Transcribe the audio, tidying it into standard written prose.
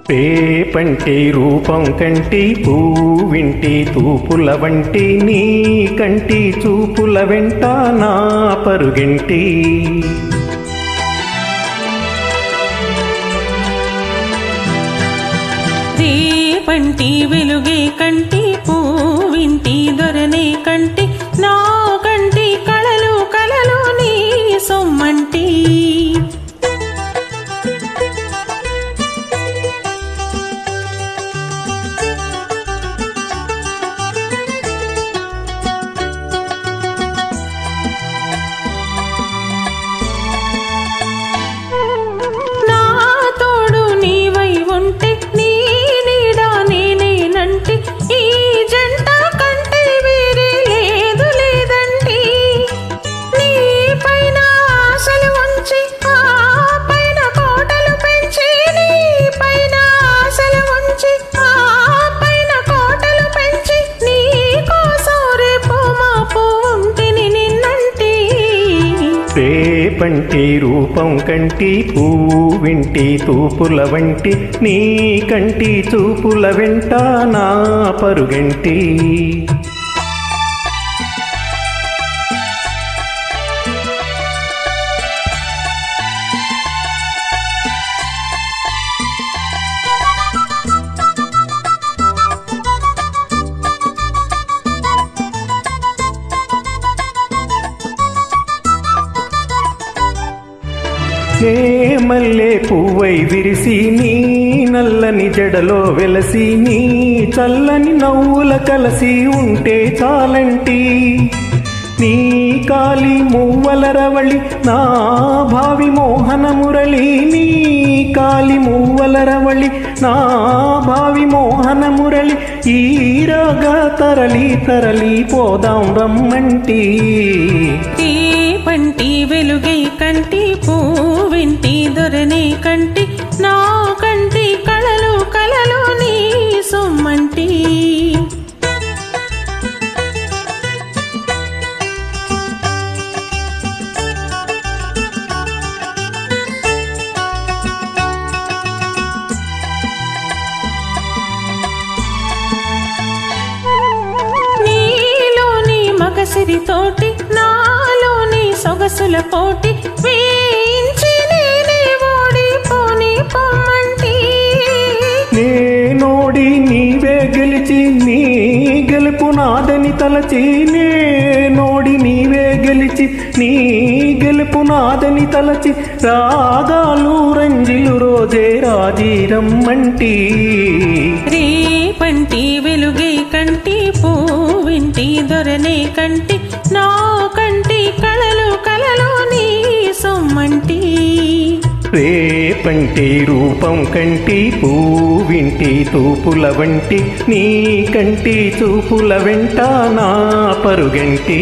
రేపంటి రూపం కంటి పూవింటి తూపుల వంటి నీ కంటి చూపుల వెంట నా పరుగింటి రేపంటి వెలుగే కంటి పూవింటి దొరనే కంటి నా కంటి కళలు కలలు నీ సొమ్మంటి రేపంటి రూపం కంటి పూవింటి తూపుల వంటి నీ కంటి చూపుల వెంట నా పరుగంటి నే మల్లె పువ్వై విరిసి నీ నల్లని జడలో వెలసి నీ చల్లని నవ్వుల కలసి ఉంటే చాలంటి నీ కాలి మువ్వల రవళి నా భావి మోహన మురళి నీ కాలి మువ్వల రవళి నా భావి మోహన మురళి ఈ రాగా తరలి తరలి పోదాం రమ్మంటి పంటి వెలుగై కంటి పూవింటి దొరనే కంటి నా కంటి కళలు కలలు నీ సొమ్మంటి నీలోని మగసిరితోటి నాలోని సొగసుల పోటీ వేయించి నేనే ఓడిపోని పొమ్మంటి నేనోడి నీవే గెలిచి నీ గెలుపు నాదని తలచి నేనోడి నీవే గెలిచి నీ గెలుపు నాదని తలచి రాగాలు రంజిలు రోజే రాజీరమ్మంటి రేపంటి వెలుగే కంటి పూవింటి దొరనే కంటి నా కంటి కళలు కలలు నీ సొమ్మంటి రేపంటి రూపం కంటి పూవింటి తూపుల వంటి నీ కంటి చూపుల వెంట నా పరుగంటి